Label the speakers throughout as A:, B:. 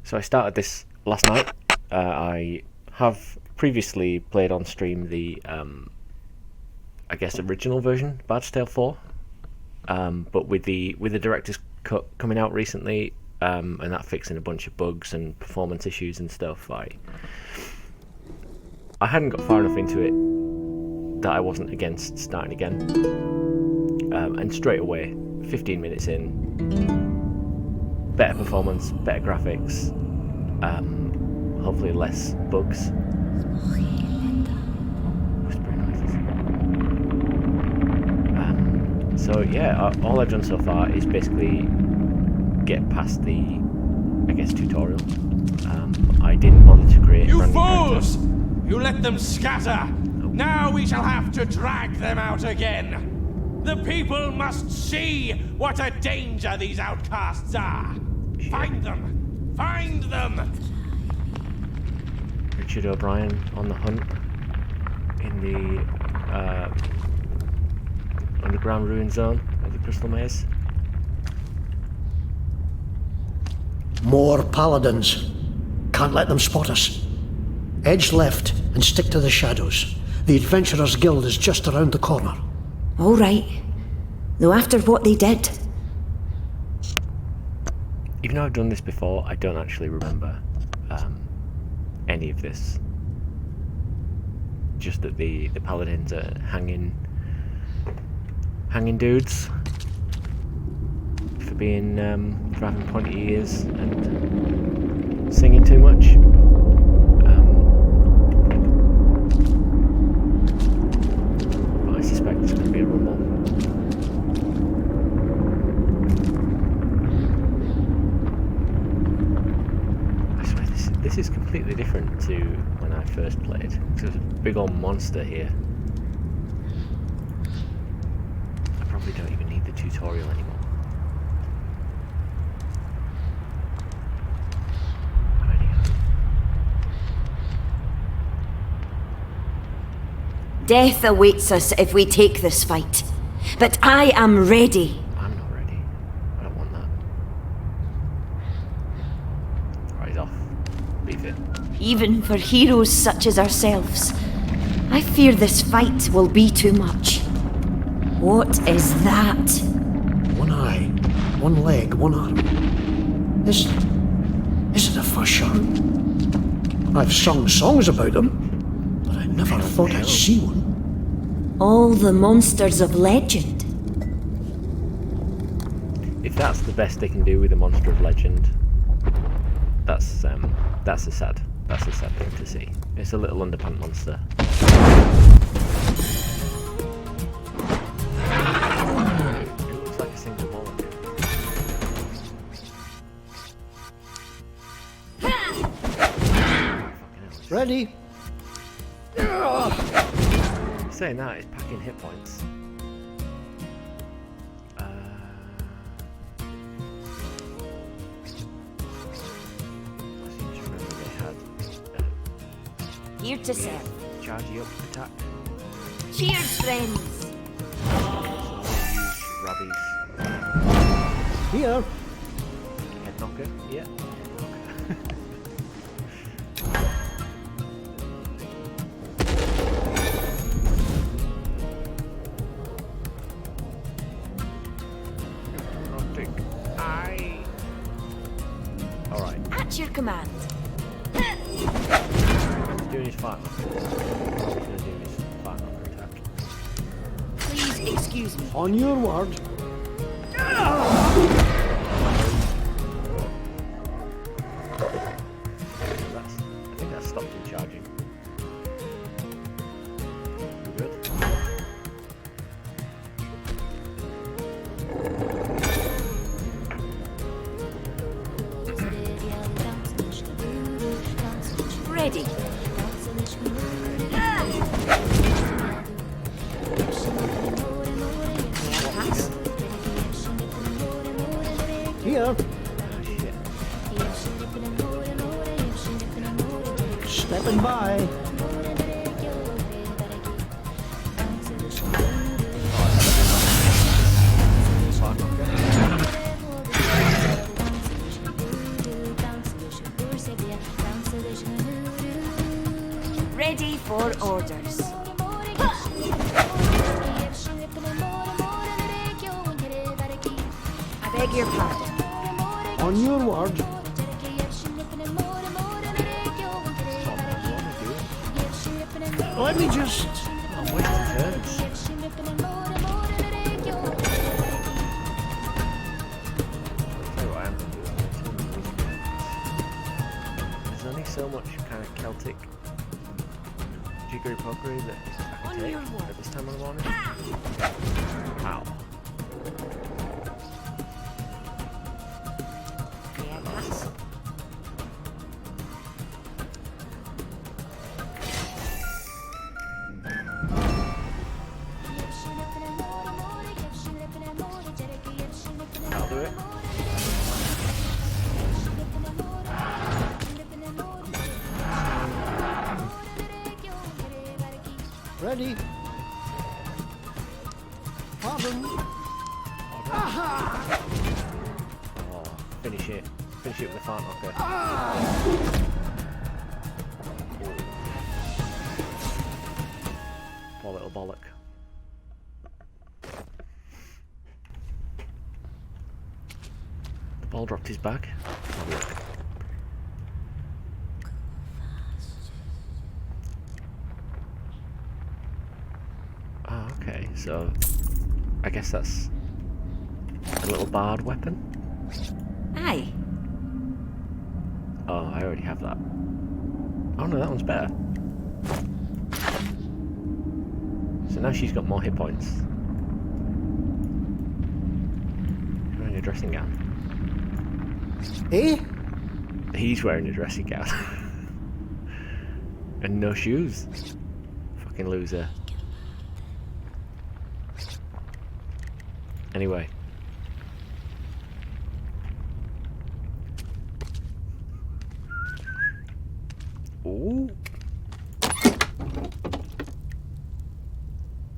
A: So I started this last night. I have previously played on stream the, I guess, original version, Bards 4. But with the director's cut coming out recently, and that fixing a bunch of bugs and performance issues and stuff, I hadn't got far enough into it that I wasn't against starting again. And straight away, 15 minutes in, better performance, better graphics, hopefully less bugs. Whispering noises. So yeah, all I've done so far is basically get past the, I guess, tutorial. I didn't bother to create a brand new
B: fools!
A: character.
B: You let them scatter! Now we shall have to drag them out again! The people must see what a danger these outcasts are! Find them! Find them!
A: Richard O'Brien on the hunt in the underground ruin zone of the Crystal Maze.
C: More paladins. Can't let them spot us. Edge left and stick to the shadows. The Adventurers Guild is just around the corner.
D: All right. Though after what they did...
A: Even though I've done this before, I don't actually remember any of this. Just that the paladins are hanging dudes for being for having pointy ears and singing too much. But I suspect it's going to be a rumble. This is completely different to when I first played. There's a big old monster here. I probably don't even need the tutorial anymore.
D: Death awaits us if we take this fight. But I am ready.
A: I'm not ready. I don't want that. Right, he's off. Leave it.
D: Even for heroes such as ourselves. I fear this fight will be too much. What is that?
C: One eye, one leg, one arm. Is it a fusher? I've sung songs about them, but I never thought I'd see one.
D: All the monsters of legend.
A: If that's the best they can do with a monster of legend, that's a sad thing to see. It's a little underpant monster. It looks like a single bullet.
C: Ready?
A: Saying that, it's packing hit points. I seem to remember they had
D: Here to serve.
A: charge you up attack.
D: Cheers, friends.
A: Robbie's
C: Here.
A: head knocker. Yeah. Alright.
D: At your command.
A: He's doing his fart knocker. He's going to do his fart knocker attack.
D: Please excuse me.
C: On your word.
A: I think that stopped him charging. We're good.
D: Ready.
C: Here.
A: Oh shit.
C: Stepping by.
A: Fart knocker.
D: Ready for orders. I beg your pardon.
C: On your word. Let me just...
A: Oh, wait for turns. Tell you what I am gonna do. There's only so much kind of Celtic jiggery-pokery that I can take at this time of the morning. Ow.
D: Yes.
A: I'll do it.
C: Ready? Pardon?
A: Oh, finish it. Finish it with the fart knocker. Poor little bollock. The ball dropped his bag. Have a look. Ah, okay, so I guess that's a little bard weapon.
D: Aye.
A: Oh, I already have that. Oh no, that one's better. So now she's got more hit points. She's wearing a dressing gown.
C: Eh?
A: He's wearing a dressing gown. And no shoes. Fucking loser. Anyway. Ooh.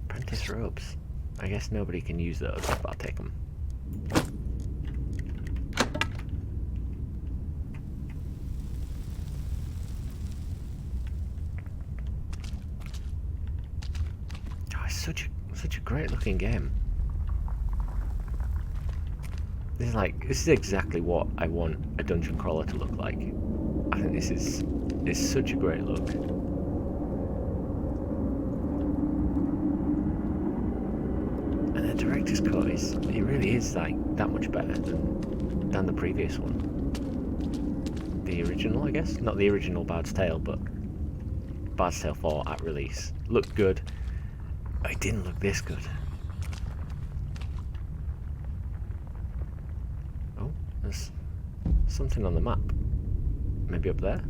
A: Apprentice robes. I guess nobody can use those, but I'll take them. Oh, it's such a great looking game. This is exactly what I want a dungeon crawler to look like. I think this is such a great look. And the director's cut it really is like that much better than the previous one. The original, I guess. Not the original Bard's Tale, but Bard's Tale 4 at release. Looked good. But it didn't look this good. Oh, there's something on the map. Maybe up there?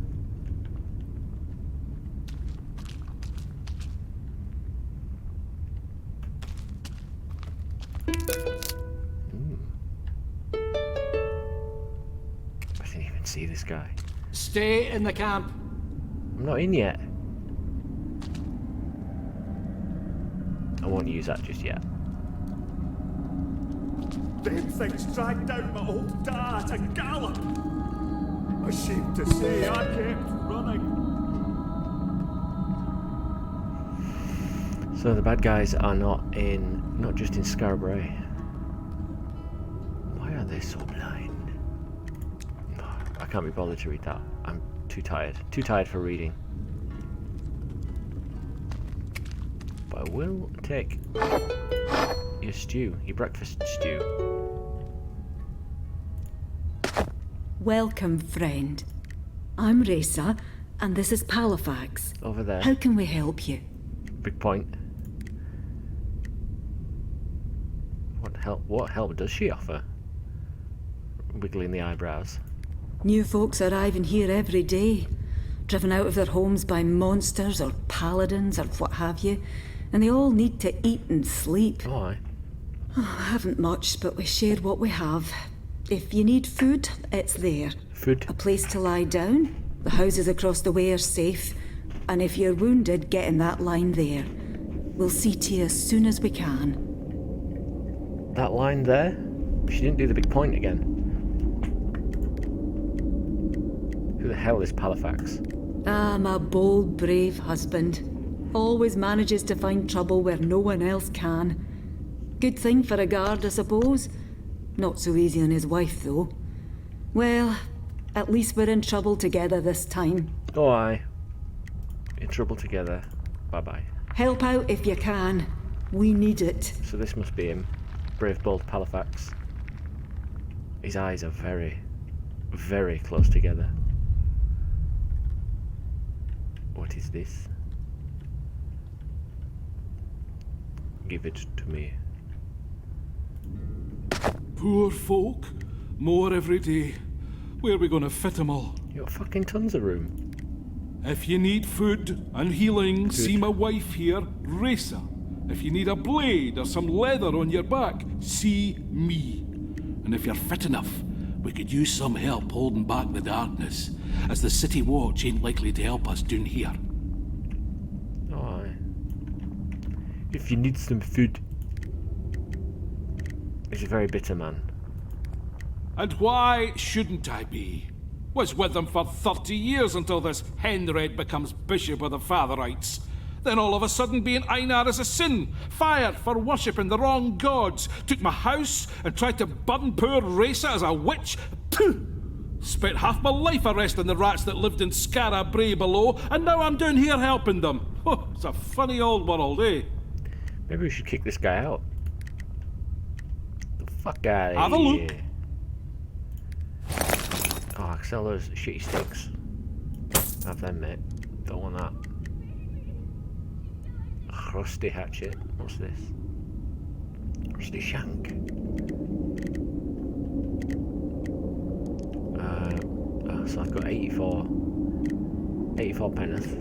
A: I didn't even see this guy.
C: Stay in the camp.
A: I'm not in yet. I won't use that just yet.
E: Them things dragged down my old dad at a gallop. Ashamed to say, I kept running.
A: So the bad guys are not just in Skara Brae. Why are they so blind? No, I can't be bothered to read that. I'm too tired. Too tired for reading. But I will take your stew, your breakfast stew.
F: Welcome, friend. I'm Reza, and this is Palafax.
A: Over there.
F: How can we help you?
A: Big point. What help does she offer? Wiggling the eyebrows.
F: New folks arriving here every day, driven out of their homes by monsters or paladins or what have you, and they all need to eat and sleep.
A: Oh, aye.
F: I haven't much, but we share what we have. If you need food, it's there.
A: Food.
F: A place to lie down. The houses across the way are safe. And if you're wounded, get in that line there. We'll see to you as soon as we can.
A: That line there? She didn't do the big point again. Who the hell is Palafax?
F: Ah, my bold, brave husband. Always manages to find trouble where no one else can. Good thing for a guard, I suppose. Not so easy on his wife, though. Well, at least we're in trouble together this time.
A: Oh, aye. In trouble together. Bye-bye.
F: Help out if you can. We need it.
A: So this must be him. Brave, bold Halifax. His eyes are very, very close together. What is this? Give it to me.
G: Poor folk. More every day. Where are we going to fit them all?
A: You got fucking tons of room.
G: If you need food and healing, see my wife here, Raisa. If you need a blade or some leather on your back, see me. And if you're fit enough, we could use some help holding back the darkness, as the city watch ain't likely to help us down here.
A: Oh, aye. If you need some food. He's a very bitter man.
G: And why shouldn't I be? Was with them for 30 years until this Henred becomes Bishop of the Fatherites. Then all of a sudden being Einar is a sin, fired for worshipping the wrong gods, took my house and tried to burn poor Raisa as a witch. Pooh! Spent half my life arresting the rats that lived in Skara Brae below, and now I'm down here helping them. Oh, it's a funny old world, eh?
A: Maybe we should kick this guy out. The fuck out of here.
G: Have a look.
A: Oh, I can sell those shitty sticks. Have them, mate. Don't want that. A rusty hatchet. What's this? Rusty shank. So I've got 84 penneth.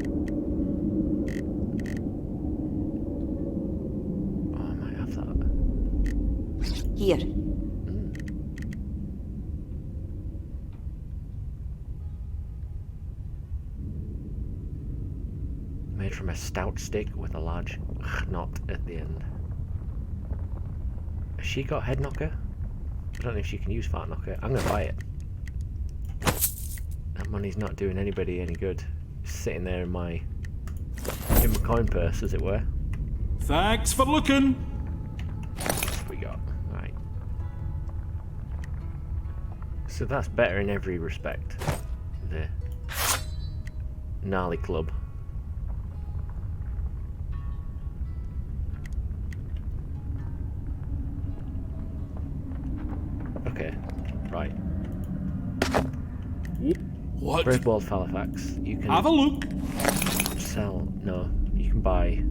A: Oh, I might have that.
D: Here.
A: Made from a stout stick with a large knot at the end. Has she got head knocker? I don't know if she can use fart knocker. I'm gonna buy it. That money's not doing anybody any good. It's sitting there in my coin purse, as it were.
G: Thanks for looking.
A: What we got? Right. So that's better in every respect. The gnarly club. Okay, right.
G: What?
A: Brave Bold Halifax, you can
G: Have a look.
A: sell. No, you can buy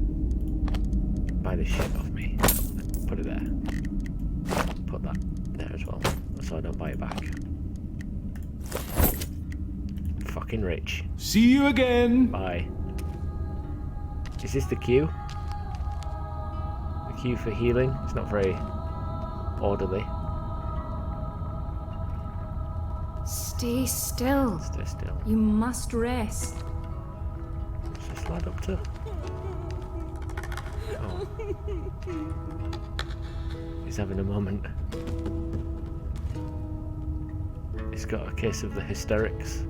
A: this shit off me. Put it there. Put that there as well, so I don't buy it back. Fucking rich.
G: See you again.
A: Bye. Is this the queue? The queue for healing? It's not very orderly.
H: Stay still.
A: Stay still.
H: You must rest.
A: What's this lad up to? Oh. He's having a moment. He's got a case of the hysterics.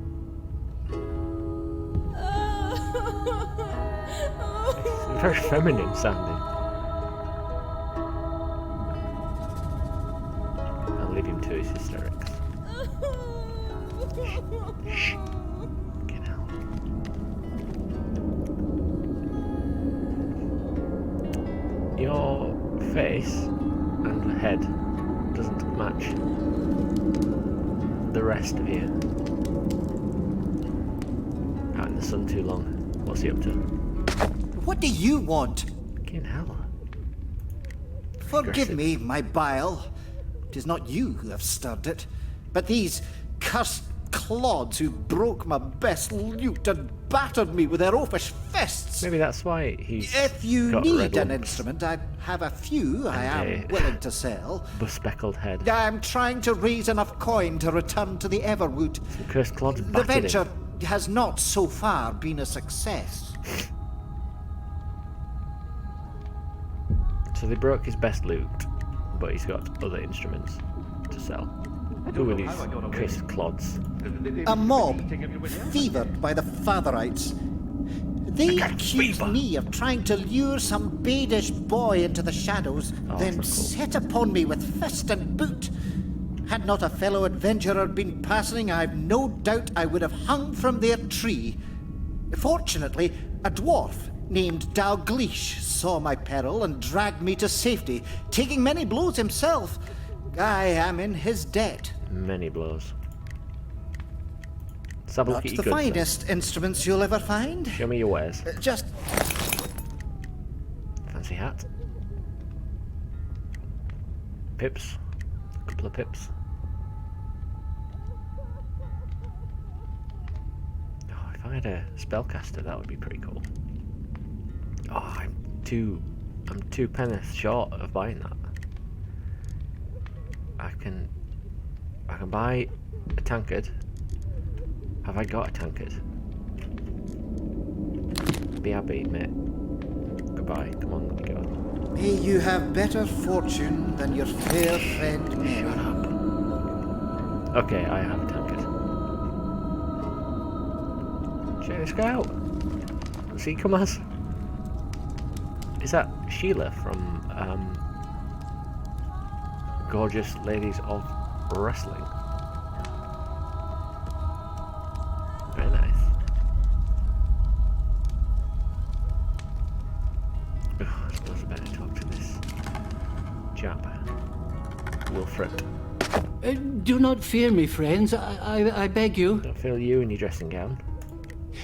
A: It's very feminine sounding. I'll leave him to his hysterics. Shh. Get out. Your face and head doesn't match the rest of you. Out in the sun too long. What's he up to?
I: What do you want?
A: Fucking hell.
I: Forgive
A: Aggressive.
I: me, my bile. 'Tis not you who have stirred it, but these cursed clods who broke my best lute and battered me with their oafish fists.
A: Maybe that's why he's
I: If you
A: got
I: need
A: red
I: an
A: lumps
I: instrument, I have a few I am
A: And,
I: willing to sell.
A: bespeckled head.
I: I'm trying to raise enough coin to return to the Everwood.
A: The cursed clods
I: The
A: battered
I: venture
A: him.
I: has not so far been a success.
A: So they broke his best loot, but he's got other instruments to sell. Who are these cursed clods?
I: A mob, fevered by the Fatherites. They accused me of trying to lure some badish boy into the shadows, then set upon me with fist and boot. Had not a fellow adventurer been passing, I've no doubt I would have hung from their tree. Fortunately, a dwarf named Dalgleish saw my peril and dragged me to safety, taking many blows himself. I am in his debt.
A: Many blows. Let's have a look
I: Not
A: at
I: the
A: your goods,
I: finest instruments you'll ever find.
A: then. Show me your wares.
I: Just
A: Fancy hat. Pips. A couple of pips. Oh, if I had a spellcaster, that would be pretty cool. Oh, I'm two penneth short of buying that. I can buy a tankard. Have I got a tankard? BRB, mate. Goodbye. Come on, let me go.
I: may you have better fortune than your fair friend Mary.
A: Shut up. Okay, I have a tankard. Check this guy out. Does he come as? Is that Sheila from Gorgeous Ladies of Wrestling? Very nice. Oh, I suppose I better talk to this chap. Wilfred.
C: Do not fear me, friends. I beg you.
A: Don't feel you in your dressing gown.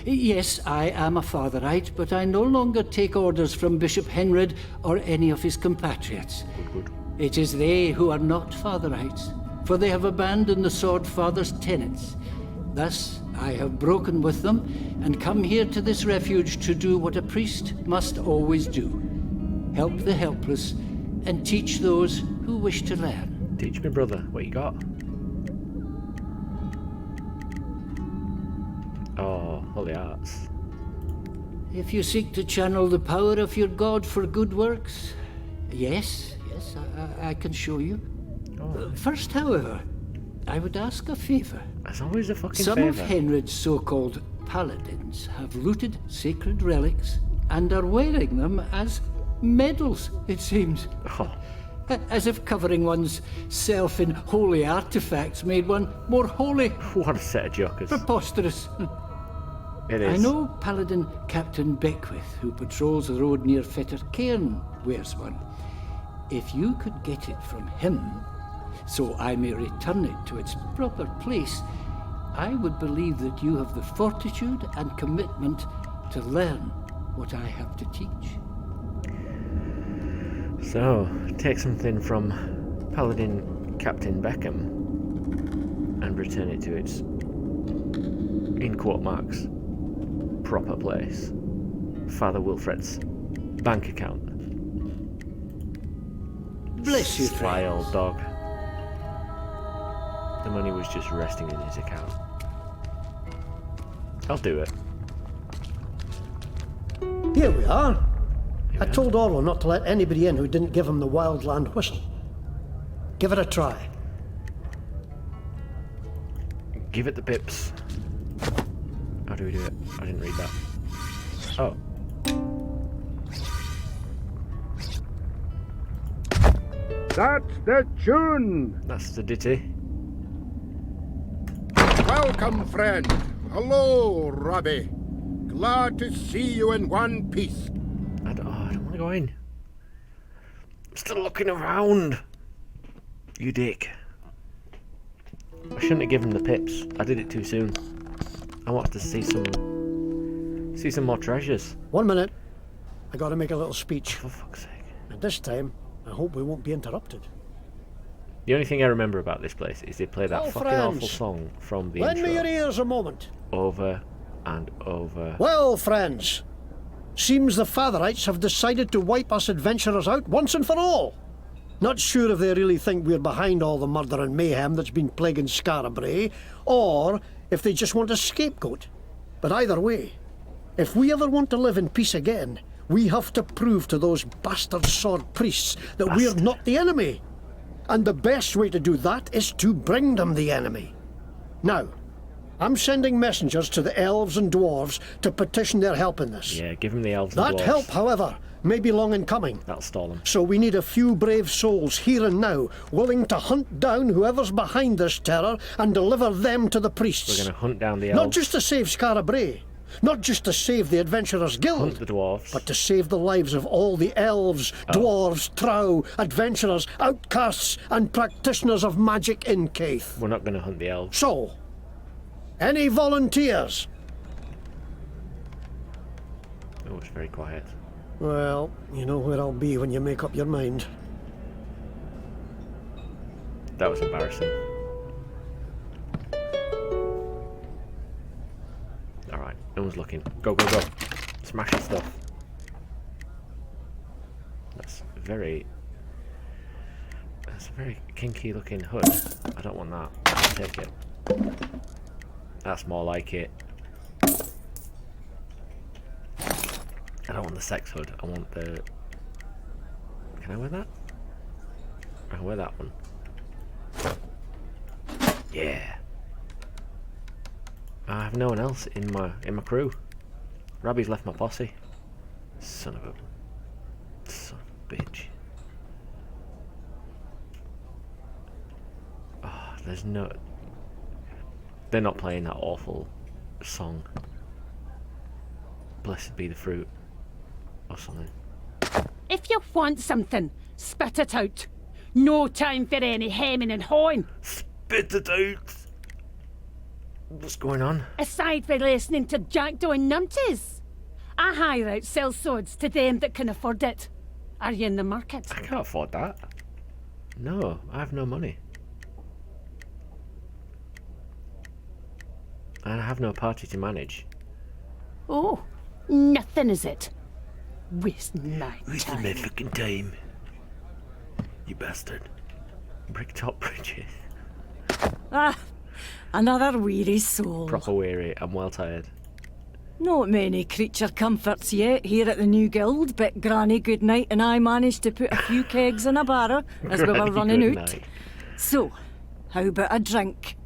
C: Yes, I am a Fatherite, but I no longer take orders from Bishop Henred or any of his compatriots.
A: Good.
C: It is they who are not Fatherites, for they have abandoned the Sword Father's tenets. Thus, I have broken with them and come here to this refuge to do what a priest must always do. Help the helpless and teach those who wish to learn.
A: Teach me, brother, what you got? Oh, holy arts.
C: If you seek to channel the power of your god for good works, yes, I can show you.
A: Oh.
C: First, however, I would ask a favour.
A: That's always a fucking
C: Some
A: favour.
C: of Henred's so-called paladins have looted sacred relics and are wearing them as medals, it seems.
A: Oh,
C: As if covering one's self in holy artifacts made one more holy.
A: what a set of jokers.
C: Preposterous.
A: It is.
C: I know Paladin Captain Beckwith, who patrols the road near Fetter Cairn, wears one. If you could get it from him, so I may return it to its proper place, I would believe that you have the fortitude and commitment to learn what I have to teach.
A: So, take something from Paladin Captain Beckham and return it to its, in quote marks, proper place. Father Wilfred's bank account.
C: Bless you,
A: Sly
C: friends.
A: old dog. The money was just resting in his account. I'll do it.
C: Here we are.
A: Here we are.
C: told Orlo not to let anybody in who didn't give him the Wildland whistle. Give it a try.
A: Give it the pips. How do we do it? I didn't read that. Oh.
J: That's the tune!
A: That's the ditty.
J: Welcome, friend. Hello, Robbie. Glad to see you in one piece.
A: I don't want to go in. I'm still looking around. You dick. I shouldn't have given the pips. I did it too soon. I wanted to see some more treasures.
C: 1 minute. I gotta make a little speech.
A: For fuck's sake.
C: And this time, I hope we won't be interrupted.
A: The only thing I remember about this place is they play that
C: Well,
A: fucking
C: friends,
A: awful song from the
C: Lend
A: intro
C: me your ears a moment.
A: over and over.
C: Well, friends, seems the Fatherites have decided to wipe us adventurers out once and for all. Not sure if they really think we're behind all the murder and mayhem that's been plaguing Skara Brae, or if they just want a scapegoat. But either way, if we ever want to live in peace again, we have to prove to those bastard sword priests that we're not the enemy. And the best way to do that is to bring them the enemy. Now, I'm sending messengers to the elves and dwarves to petition their help in this.
A: Yeah, give them the elves and dwarves.
C: That help, however, may be long in coming.
A: That'll stall them.
C: So we need a few brave souls here and now, willing to hunt down whoever's behind this terror and deliver them to the priests.
A: We're going to hunt down the elves.
C: Not just to save Skara Brae, not just to save the Adventurers Guild,
A: Hunt the dwarves.
C: but to save the lives of all the elves, dwarves, trow, adventurers, outcasts, and practitioners of magic in Caith.
A: We're not going to hunt the elves.
C: So, any volunteers?
A: Oh, it's very quiet.
C: Well, you know where I'll be when you make up your mind.
A: That was embarrassing. Alright, no one's looking. Go, go, go. Smash the stuff. That's a very kinky looking hood. I don't want that. I'll take it. That's more like it. I don't want the sex hood. I want the... Can I wear that? I can wear that one. Yeah. I have no one else in my crew. Robbie's left my posse. Son of a bitch. Oh, there's no... They're not playing that awful song. Blessed be the fruit. Or something.
K: If you want something, spit it out. No time for any hemming and hawing.
A: Spit it out! What's going on?
K: Aside from listening to jackdaw and numpties, I hire out sell swords to them that can afford it. Are you in the market?
A: I can't afford that. No, I have no money. And I have no party to manage.
K: Oh, nothing is it? Wasting my
A: Wasting my fucking time. You bastard. Bricktop bridges.
F: Ah, another weary soul.
A: Proper weary. I'm well tired.
F: Not many creature comforts yet here at the new guild, but Granny Goodnight and I managed to put a few kegs in a barrow as we were running out.
A: Goodnight.
F: So, how about a drink?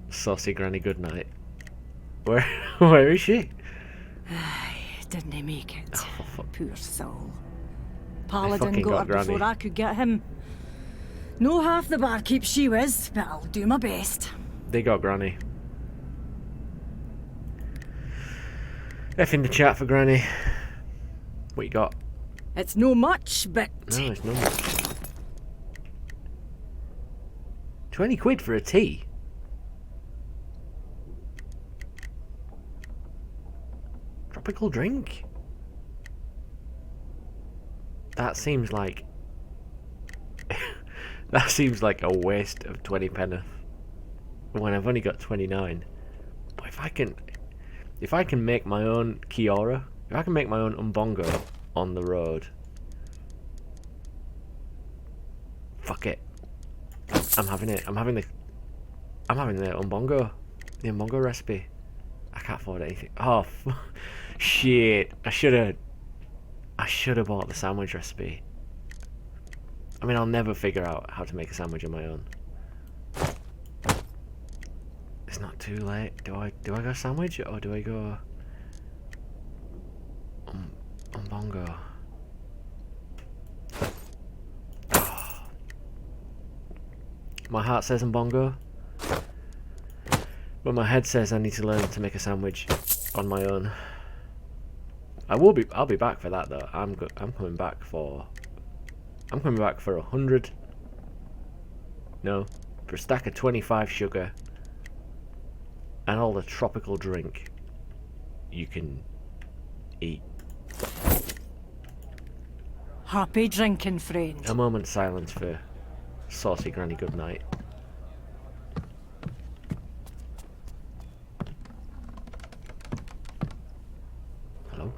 A: Saucy Granny Goodnight. Where is she?
F: Didn't he make it?
A: Oh, fuck.
F: Poor soul.
A: I
F: Paladin
A: fucking
F: got her
A: got Granny.
F: before I could get him. No half the barkeep she was, but I'll do my best.
A: They got Granny. F in the chat for Granny. What you got?
F: It's no much, but...
A: No, it's not much. 20 quid for a tea? Tropical drink? That seems like... that seems like a waste of 20 penneth. When I've only got 29. But if I can make my own Kiora, if I can make my own Umbongo on the road, fuck it. I'm having it. I'm having the Umbongo. The Umbongo recipe. I can't afford anything. Oh, shit. I should have bought the sandwich recipe. I mean, I'll never figure out how to make a sandwich on my own. It's not too late. Do I go sandwich or do I go Umbongo? Oh. My heart says Umbongo, but my head says I need to learn to make a sandwich on my own. I'll be back for that though. I'm coming back for 100. No, for a stack of 25 sugar and all the tropical drink you can eat.
F: Happy drinking, friend.
A: A moment's silence for Saucy Granny Goodnight. Hello?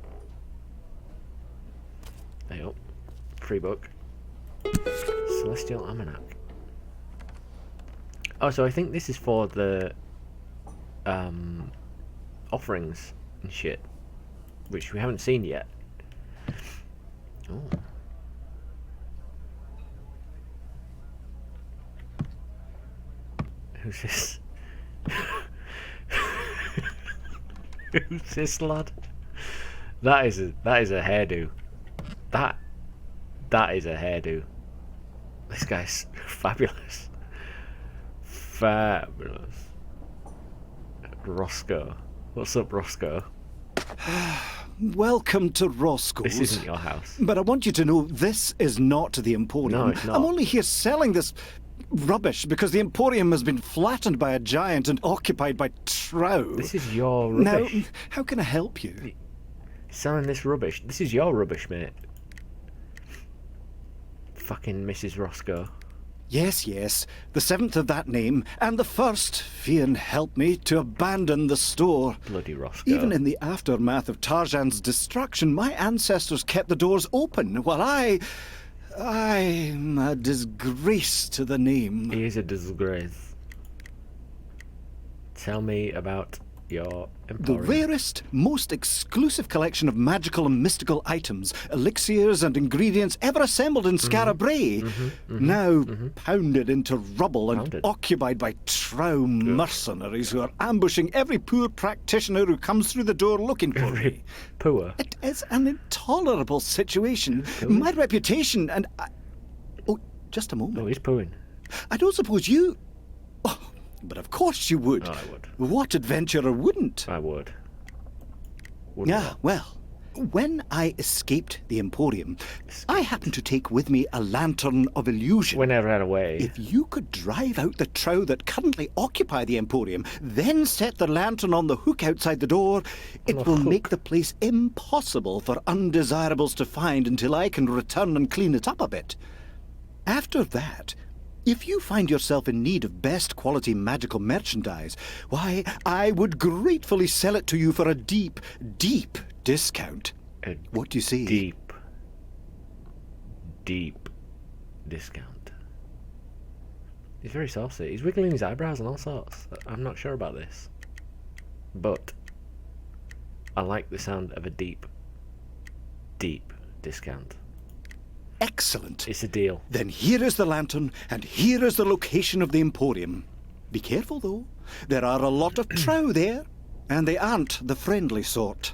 A: Hey up. Free book. Celestial Almanac. Oh, so I think this is for the offerings and shit, which we haven't seen yet. Oh. Who's this? Who's this lad? That is a hairdo. That is a hairdo. This guy's fabulous. Fabulous. Roscoe. What's up, Roscoe?
L: Welcome to Roscoe's.
A: This isn't your house.
L: But I want you to know this is not the Emporium.
A: No, it's not.
L: I'm only here selling this rubbish because the Emporium has been flattened by a giant and occupied by Trow.
A: This is your rubbish.
L: Now, how can I help you?
A: Selling this rubbish. This is your rubbish, mate. Fucking Mrs. Roscoe.
L: Yes, yes. The 7th of that name, and the first, Fian help me, to abandon the store.
A: Bloody Roscoe.
L: Even in the aftermath of Tarjan's destruction, my ancestors kept the doors open, while I'm a disgrace to the name.
A: He is a disgrace. Tell me about your
L: The
A: Emporium.
L: rarest, most exclusive collection of magical and mystical items, elixirs and ingredients ever assembled in Skara Brae, now pounded into rubble and occupied by Trow mercenaries who are ambushing every poor practitioner who comes through the door looking for me.
A: Poor.
L: It is an intolerable situation. My reputation and... Oh, just a moment.
A: Oh, he's pooing.
L: I don't suppose you... Oh, but of course you would.
A: Oh, I would.
L: What adventurer wouldn't?
A: I would.
L: Yeah, well, when I escaped the Emporium, I happened to take with me a lantern of illusion.
A: When I ran away.
L: If you could drive out the Trow that currently occupy the Emporium, then set the lantern on the hook outside the door, it will make the place impossible for undesirables to find until I can return and clean it up a bit. After that, if you find yourself in need of best quality magical merchandise, why, I would gratefully sell it to you for a deep, deep discount. What do you say?
A: Deep discount. He's very saucy. He's wiggling his eyebrows and all sorts. I'm not sure about this. But I like the sound of a deep discount.
L: Excellent.
A: It's a deal.
L: Then here is the lantern, and here is the location of the Emporium. Be careful, though. There are a lot of Trow there, and they aren't the friendly sort.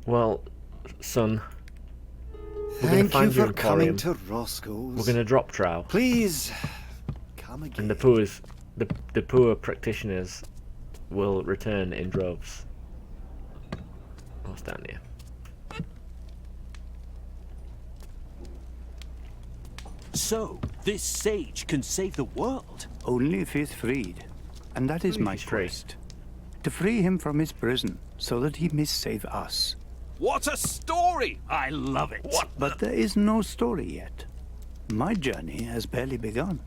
A: Well, son, we're going to
L: Thank
A: find
L: you
A: your
L: for coming
A: Emporium.
L: to Roscoe's.
A: We're going to drop Trow.
L: Please, come again.
A: And the poor practitioners will return in droves. What's down here?
M: So, this sage can save the world?
N: Only if he's freed. And that is my quest. To free him from his prison, so that he may save us.
M: What a story! I love it!
N: But there is no story yet. My journey has barely begun.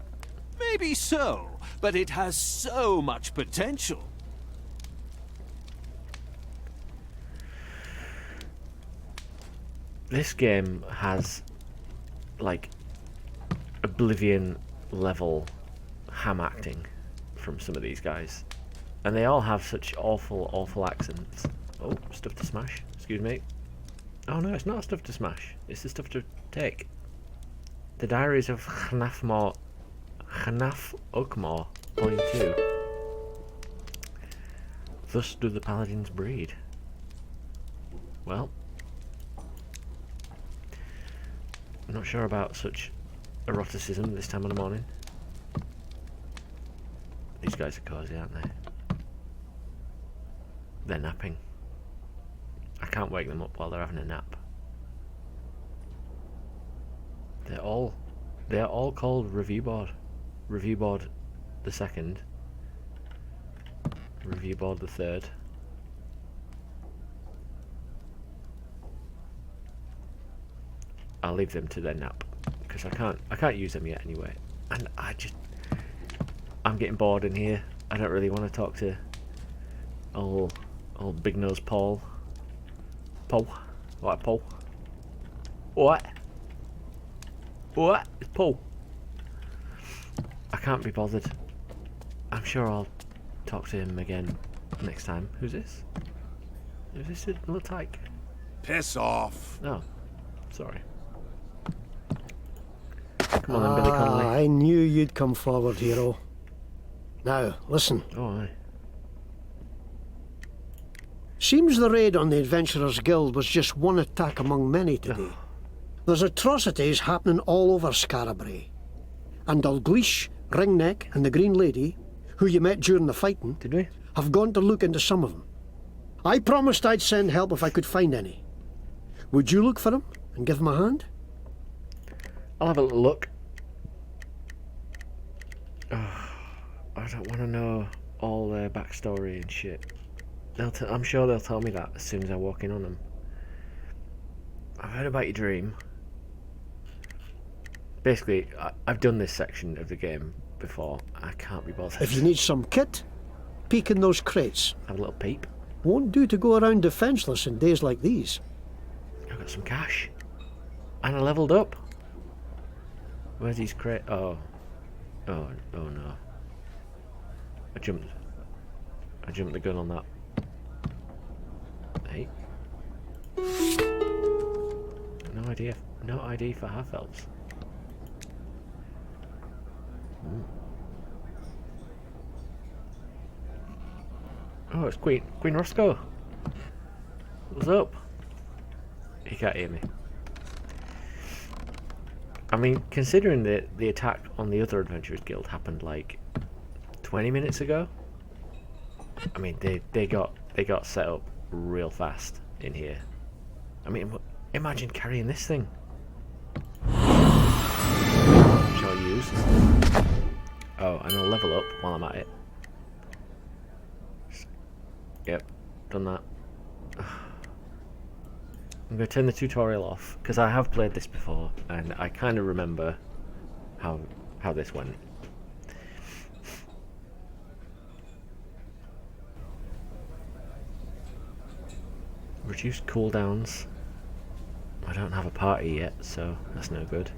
M: Maybe so, but it has so much potential.
A: This game has, like, Oblivion level ham acting from some of these guys, and they all have such awful accents. Oh, stuff to smash. Excuse me. Oh no, it's not stuff to smash. It's the stuff to take. The Diaries of Hnaf Ukmor, Volume 2. Thus do the paladins breed. Well, I'm not sure about such eroticism this time of the morning. These guys are cozy, aren't they? They're napping. I can't wake them up while they're having a nap. They're all called Review Board. Review Board the 2nd. Review Board the 3rd. I'll leave them to their nap because I can't use them yet anyway. And I'm getting bored in here. I don't really want to talk to old big nose Paul. Paul? What, Paul? What? What? It's Paul. I can't be bothered. I'm sure I'll talk to him again next time. Who's this? Is this a little tyke?
B: Piss off.
A: Oh, sorry. Come on then, Billy Connolly.
C: I knew you'd come forward, hero. Now, listen.
A: Oh, aye.
C: Seems the raid on the Adventurers Guild was just one attack among many today. There's atrocities happening all over Skara Brae. And Dalgleish, Ringneck, and the Green Lady, who you met during the fighting,
A: did we?
C: Have gone to look into some of them. I promised I'd send help if I could find any. Would you look for them and give them a hand?
A: I'll have a little look. Oh, I don't want to know all their backstory and shit. I'm sure they'll tell me that as soon as I walk in on them. I've heard about your dream. Basically, I've done this section of the game before. I can't be bothered.
C: If you need some kit, peek in those crates.
A: Have a little peep.
C: Won't do to go around defenceless in days like these.
A: I've got some cash. And I leveled up. Where's these crates? Oh no. I jumped the gun on that. Hey. No ID for half-elves. Oh, it's Queen Roscoe. What's up? He can't hear me. I mean, considering that the attack on the other Adventurers Guild happened like 20 minutes ago. I mean, they got set up real fast in here. I mean, imagine carrying this thing. Which I'll use. Oh, and I'll level up while I'm at it. Yep, done that. I'm going to turn the tutorial off because I have played this before and I kind of remember how this went. Reduced cooldowns. I don't have a party yet, so that's no good.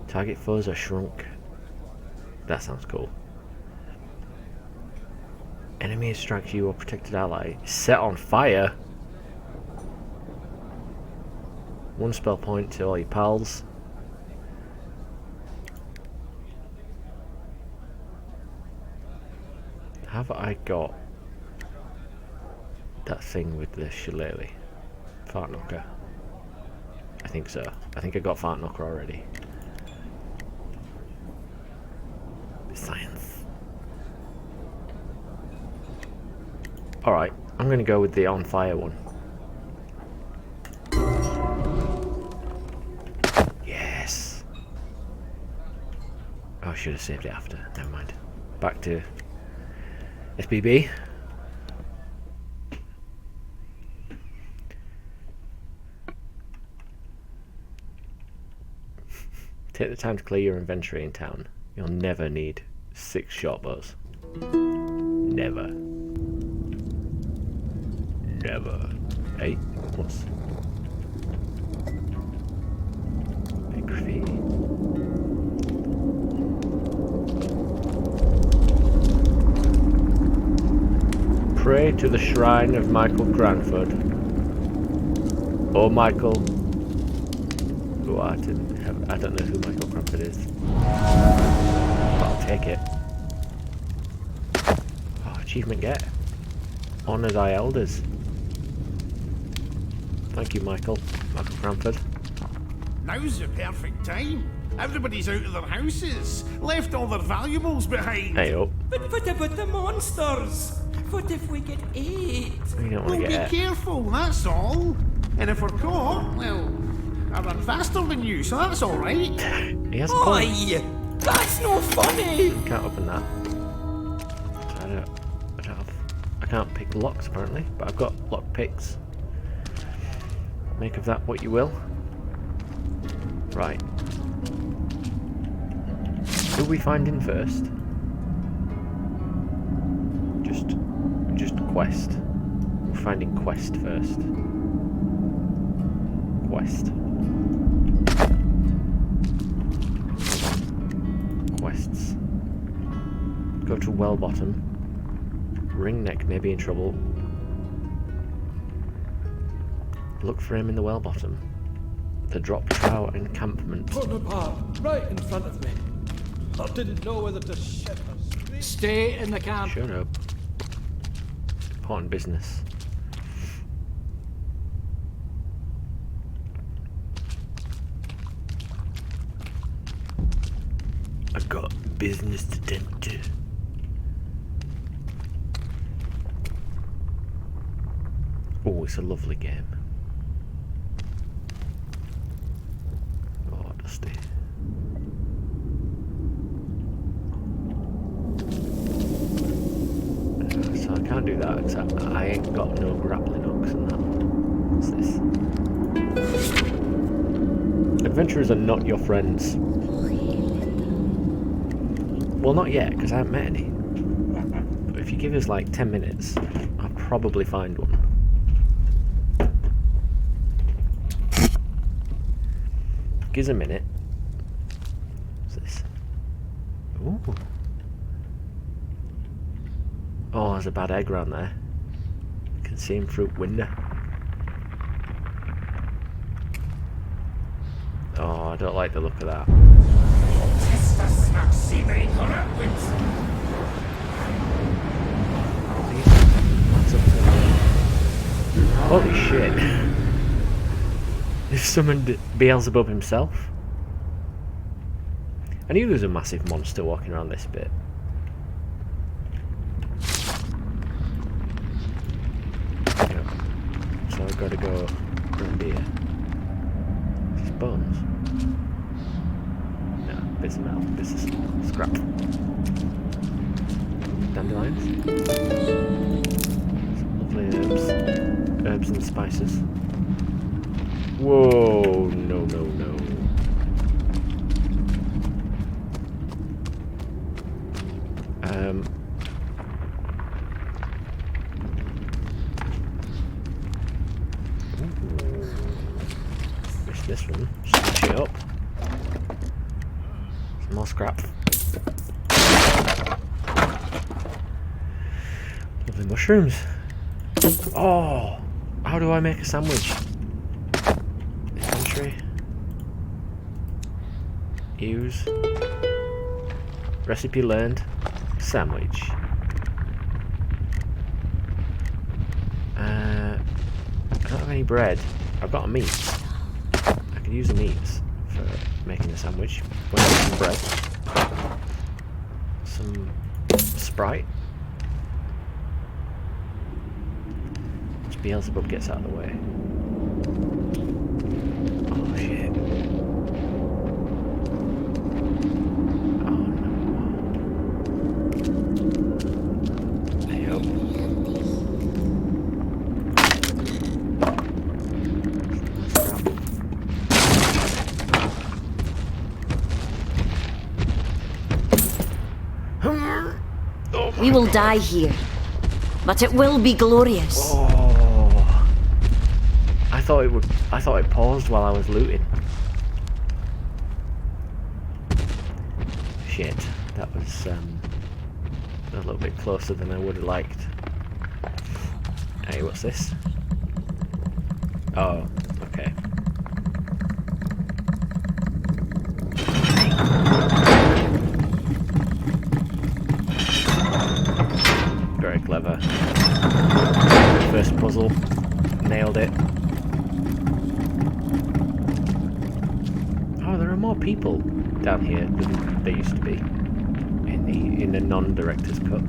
A: Target foes are shrunk. That sounds cool. Enemy strikes you or protected ally set on fire. 1 spell point to all your pals. Have I got that thing with the shillelagh? Fart knocker. I think so. I think I got fart knocker already. Science. Alright, I'm gonna go with the on fire one. Yes! Oh, I should have saved it after. Never mind. Back to SBB. Take the time to clear your inventory in town. You'll never need 6 short bows. Never. Never. Hey, what's... Big graffiti. Pray to the shrine of Michael Cranford. Oh, Michael. Oh, I don't know who Michael Cranford is. But I'll take it. Oh, achievement get. Honour thy elders. Thank you, Michael Cranford.
B: Now's the perfect time. Everybody's out of their houses, left all their valuables behind.
A: Hey up.
O: But what about the monsters? What if we get ate?
A: We don't want to get
B: Be careful, that's all. And if we're caught, well, I run faster than you, so that's all right.
A: He has a point.
O: Oi! That's no funny.
A: Can't open that. I can't pick locks apparently, but I've got lock picks. Make of that what you will. Right. Who are we finding first? Just quest. We're finding quest first. Quest. Quests. Go to well bottom. Ringneck may be in trouble. Look for him in the well bottom. The drop trout encampment.
P: Torn apart, right in front of me. I didn't know whether to shout or scream.
O: Stay in the camp.
A: Shut up. Important business. I've got business to tend to. Oh, it's a lovely game. Oh, dusty. So I can't do that except I ain't got no grappling hooks and that. What's this? Adventurers are not your friends. Well, not yet, because I haven't met any. But if you give us like 10 minutes, I'll probably find one. Give us a minute. What's this? Ooh. Oh, there's a bad egg around there. You can see him through window. Oh, I don't like the look of that. Holy shit. They've summoned Beelzebub himself. I knew there was a massive monster walking around this bit. So I've got to go around here. Is this bones? No, bits of metal, bits of scrap. Dandelions? Some lovely herbs and spices. Whoa, no, no, no. Missed this one. Smash it up. Some more scrap. Lovely mushrooms. Oh, how do I make a sandwich? Inventory. Use. Recipe learned. Sandwich. I don't have any bread. I've got a meat. I could use the meats for making a sandwich. Going to make some bread. Some Sprite. Once Beelzebub gets out of the way. Oh shit.
D: We will die here, but it will be glorious.
A: Oh, I thought it paused while I was looting. Shit, that was a little bit closer than I would have liked. Hey, what's this? Oh, okay. Very clever. First puzzle, nailed it. Oh, there are more people down here than there used to be in the non-director's cut.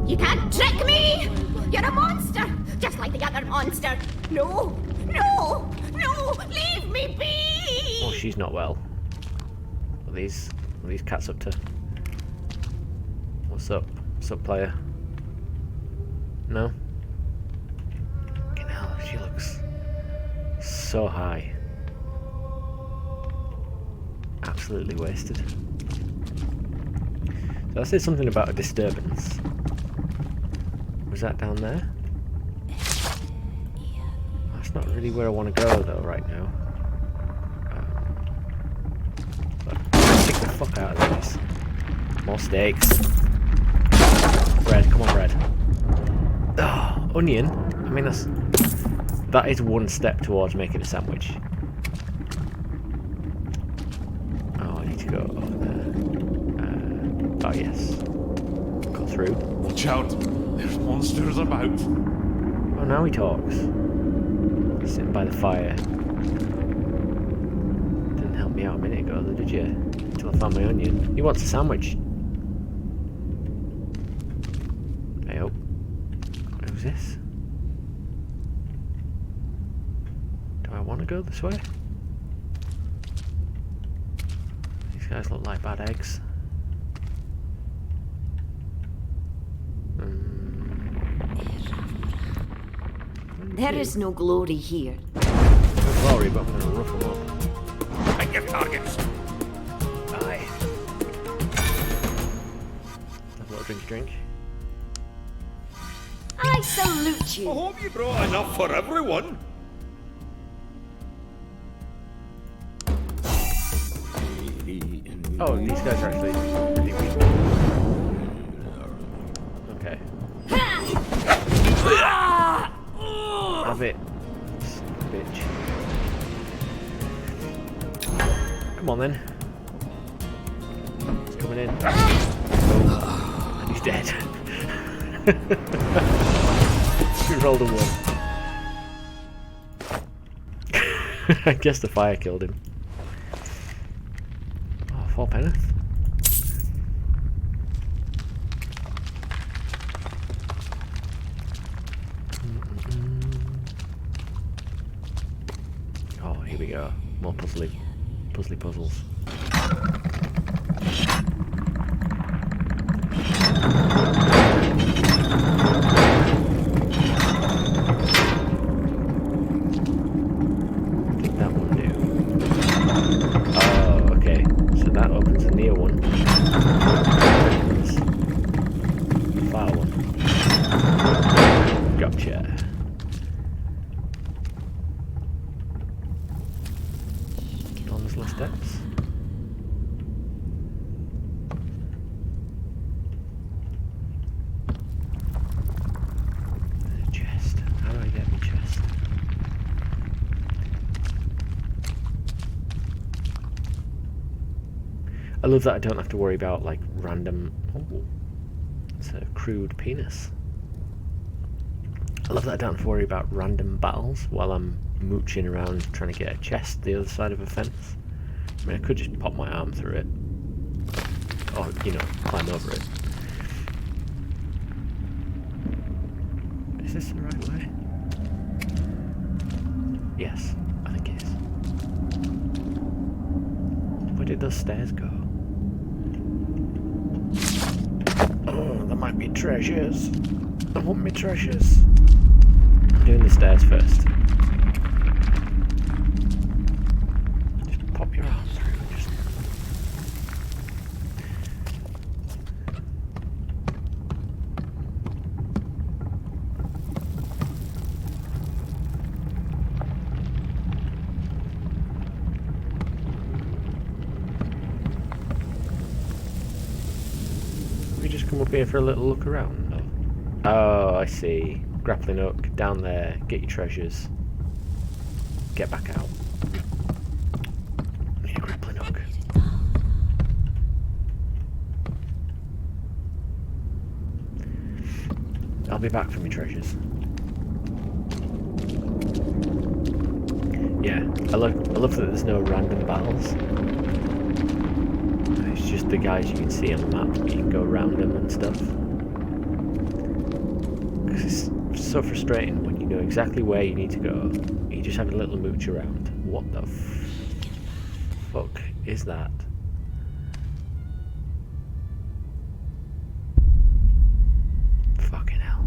P: You can't trick me! You're a monster, just like the other monster. No, no, no! Leave me be!
A: Oh, she's not well. What are these cats up to? What's up? What's up, player? No? Fucking hell, she looks so high. Absolutely wasted. So I said something about a disturbance. Was that down there? That's not really where I want to go though right now. But stick the fuck out of these. More steaks. Bread, come on bread. Oh, onion? I mean that is one step towards making a sandwich. Oh, I need to go over there. Oh, yes. Go through.
B: Watch out. There's monsters about.
A: Oh, now he talks. Sitting by the fire. Didn't help me out a minute ago, though, did you? Until I found my onion. He wants a sandwich. Hey, oh. Who's this? Do I want to go this way? These guys look like bad eggs.
D: There is no glory here.
A: No glory, but I'm going to rough them up.
E: Pick your targets.
A: Aye. Have a little drink.
D: I salute you.
E: I hope you brought enough for everyone.
A: Oh, these guys are actually pretty weak. Okay. Have it, bitch. Come on then. It's coming in. Oh, and he's dead. We rolled a 1. I guess the fire killed him. Oh, 4 penneth. Oh, here we go. More puzzly puzzles. That one do. Oh, okay. So that opens the near one. Opens the far one. Gotcha. Steps. The chest. How do I get my chest? I love that I don't have to worry about like random. Oh, it's a crude penis. I love that I don't have to worry about random battles while I'm mooching around trying to get a chest the other side of a fence. I mean, I could just pop my arm through it. Or, you know, climb over it. Is this the right way? Yes, I think it is. Where did those stairs go? Oh, there might be treasures. I want me treasures. I'm doing the stairs first. Just pop your arm through. Just... We just come up here for a little look around. Oh, I see. Grappling hook, down there, get your treasures. Get back out. Need a grappling hook. I'll be back for my treasures. Yeah, I love that there's no random battles. It's just the guys you can see on the map. You can go around them and stuff. It's so frustrating when you know exactly where you need to go. You just have a little mooch around. What the fuck is that? Fucking hell.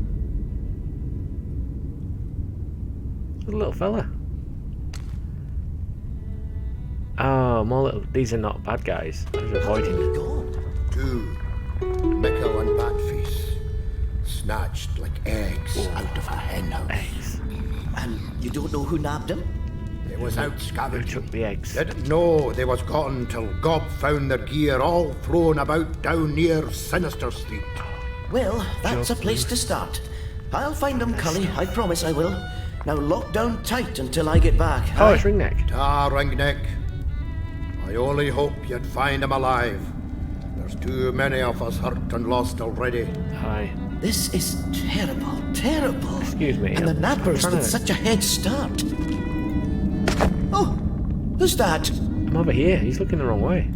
A: The little fella. Oh, more little. These are not bad guys. I was avoiding them.
J: Two, Mickle and Batface. Snatched like eggs out of a henhouse.
A: Eggs.
C: And you don't know who nabbed them?
J: They was out scavenging.
A: Who took the eggs?
J: Didn't know they was gone till Gob found their gear all thrown about down near Sinister Street.
C: Well, that's a place to start. I'll find them, Cully. I promise I will. Now lock down tight until I get back.
A: Oh, it's Ringneck.
J: Ta, Ringneck. I only hope you'd find him alive. There's too many of us hurt and lost already.
A: Hi.
C: This is terrible, terrible.
A: Excuse me.
C: And the nappers
A: trying
C: with
A: to-
C: such a head start. Oh, who's that?
A: I'm over here. He's looking the wrong way.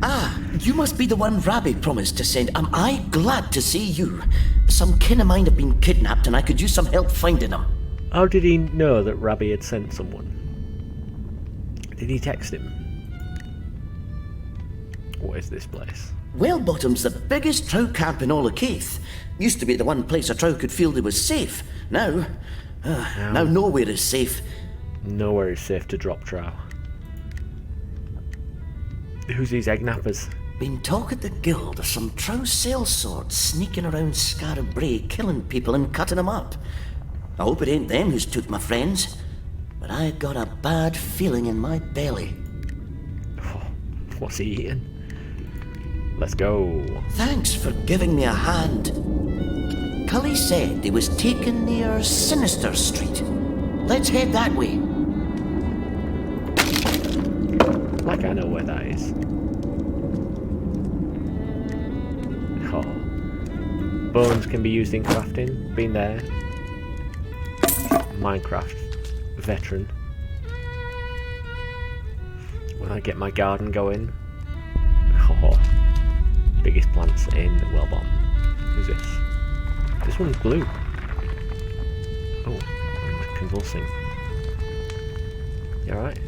C: Ah, you must be the one Rabbit promised to send. Am I glad to see you? Some kin of mine have been kidnapped and I could use some help finding them.
A: How did he know that Rabbit had sent someone? Did he text him? What is this place?
C: Wellbottom's the biggest trout camp in all of Keith. Used to be the one place a trout could feel they was safe. Now nowhere is safe.
A: Nowhere is safe to drop trout. Who's these egg nappers?
C: Been talk at the guild of some trout sale sorts sneaking around Skara Brae, killing people and cutting them up. I hope it ain't them who's took my friends, but I got a bad feeling in my belly.
A: What's he eating? Let's go.
C: Thanks for giving me a hand. Cully said he was taken near Sinister Street. Let's head that way.
A: Like I know where that is. Oh. Bones can be used in crafting. Been there. Minecraft veteran. When I get my garden going. Oh. Biggest plants in Wellbottom. Who's this? This one's blue. Oh, I'm convulsing. You alright?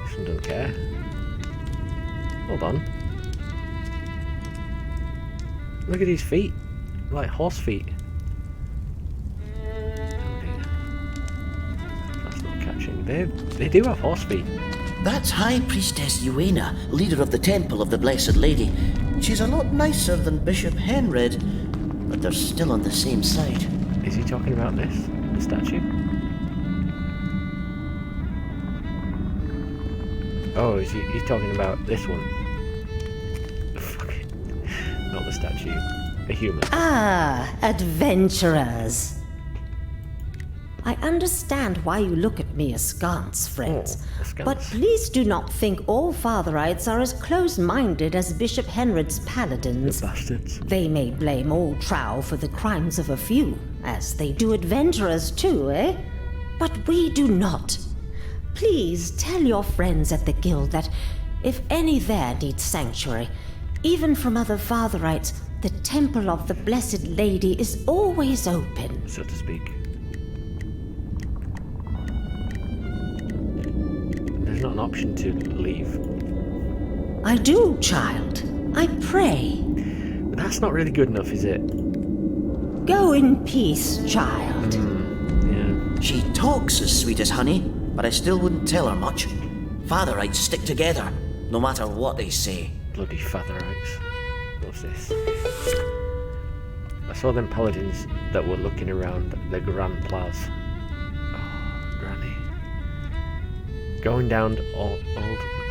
A: This one doesn't care. Hold on. Look at his feet. Like horse feet. That's not catching. They do have horse feet.
C: That's High Priestess Uena, leader of the Temple of the Blessed Lady. She's a lot nicer than Bishop Henred, but they're still on the same side.
A: Is he talking about this? The statue? Oh, he's talking about this one. Not the statue. A human.
Q: Ah, adventurers. I understand why you look at me askance, friends. But please do not think all Fatherites are as close-minded as Bishop Henred's paladins.
A: The bastards.
Q: They may blame all Trow for the crimes of a few, as they do adventurers too, eh? But we do not. Please tell your friends at the guild that if any there need sanctuary, even from other Fatherites, the Temple of the Blessed Lady is always open.
A: So to speak. There's not an option to leave.
Q: I do, child. I pray.
A: But that's not really good enough, is it?
Q: Go in peace, child.
A: Yeah.
C: She talks as sweet as honey, but I still wouldn't tell her much. Fatherites stick together, no matter what they say.
A: Bloody Fatherites. What's this? I saw them paladins that were looking around the Grand Plaza. Oh, Granny. Going down old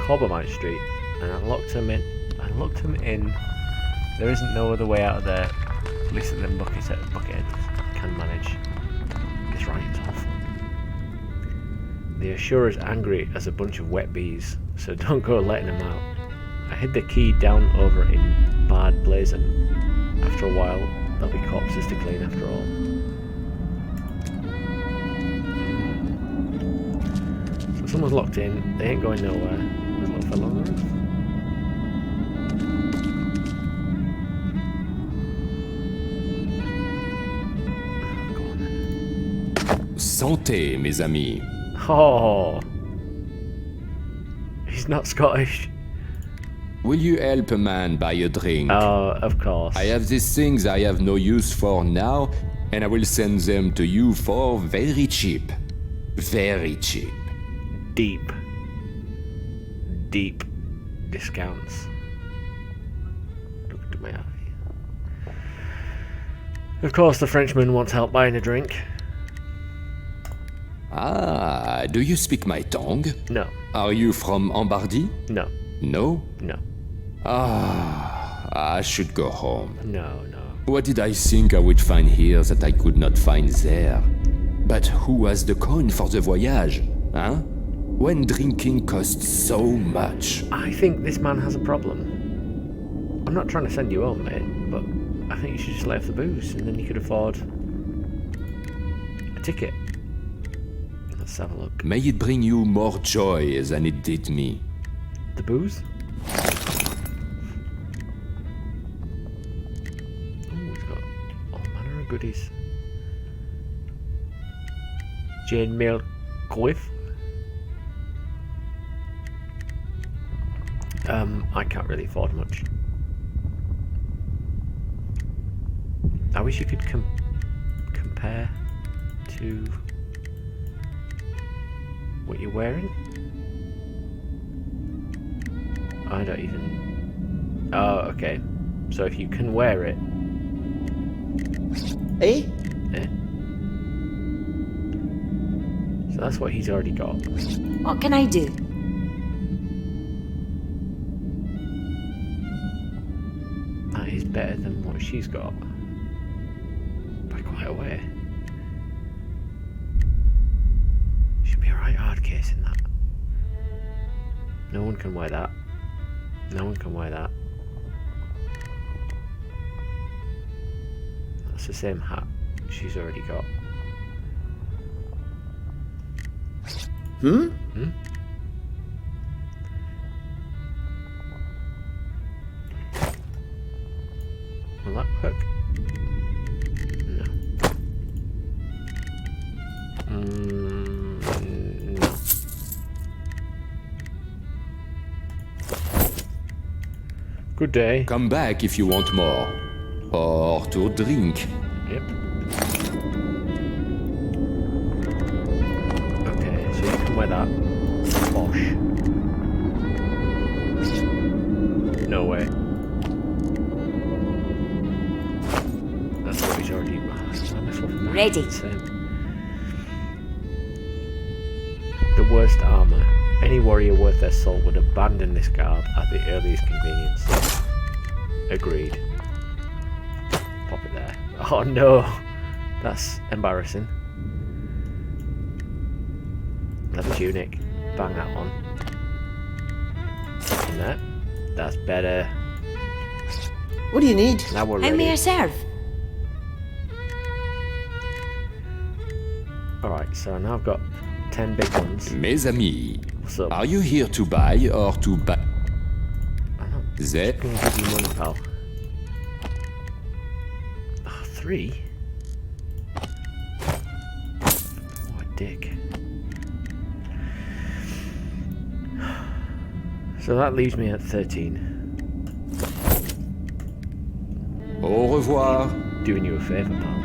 A: Corbomite Street, and I locked him in. There isn't no other way out of there. At least at them bucketheads can manage. This riot's awful. They are sure as angry as a bunch of wet bees, so don't go letting them out. I hid the key down over in Bard Blazon. After a while, there'll be corpses to clean after all. So someone's locked in, they ain't going nowhere. There's a little fella on the roof.
R: Santé, mes amis.
A: Oh, he's not Scottish.
R: Will you help a man buy a drink?
A: Oh, of course.
R: I have these things I have no use for now, and I will send them to you for very cheap. Very cheap.
A: Deep discounts. Look into my eye. Of course, the Frenchman wants help buying a drink.
R: Ah, do you speak my tongue?
A: No.
R: Are you from Lombardy?
A: No.
R: No?
A: No.
R: Ah, I should go home.
A: No.
R: What did I think I would find here that I could not find there? But who has the coin for the voyage, huh? when drinking costs so much.
A: I think this man has a problem. I'm not trying to send you home, mate, but I think you should just lay off the booze, and then you could afford a ticket. Let's have a look.
R: May it bring you more joy than it did me.
A: The booze? Goodies. Jane Mail Cliff. I can't really afford much. I wish you could compare to what you're wearing. I don't even... Oh, okay. So if you can wear it...
I: Eh?
A: So that's what he's already got.
D: What can I do?
A: That is better than what she's got. By quite a way. Should be a right hard case in that. No one can wear that. No one can wear that. That's the same hat she's already got.
I: Hmm?
A: Will that work? No. No. Good day.
R: Come back if you want more. Or to drink.
A: Yep. Okay, so you can wear that. Bosh. No way. That's what he's already...
D: Ready.
A: The worst armor. Any warrior worth their salt would abandon this garb at the earliest convenience. Agreed. Pop it there. Oh no! That's embarrassing. Leather tunic. Bang that one. In there. That's better.
I: What do you need?
A: Now we're
D: How
A: ready.
D: may I serve?
A: Alright, so now I've got 10 big ones.
R: Mes amis,
A: What's up?
R: are you here to buy or to buy?
A: I'm gonna give you money, pal. Oh, 3? What a dick. So that leaves me at 13.
R: Au revoir.
A: Doing you a favour, pal.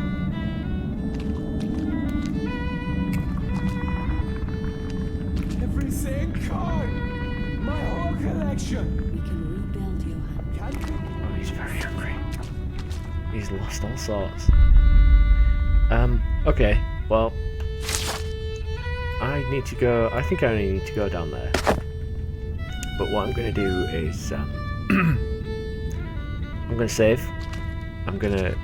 O: Everything gone! My whole collection!
F: We can rebuild, Johan.
A: Oh, he's very hungry. He's lost all sorts. Okay, well, I need to go. I think I only need to go down there. But what I'm going to do is, I'm going to save. I'm going to.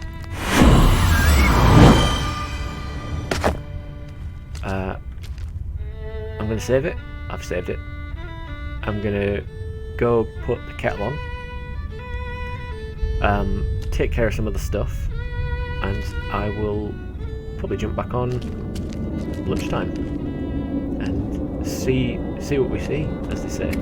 A: I'm going to save it. I've saved it. I'm going to go put the kettle on. Take care of some of the stuff, and I will probably jump back on lunchtime and see what we see, as they say.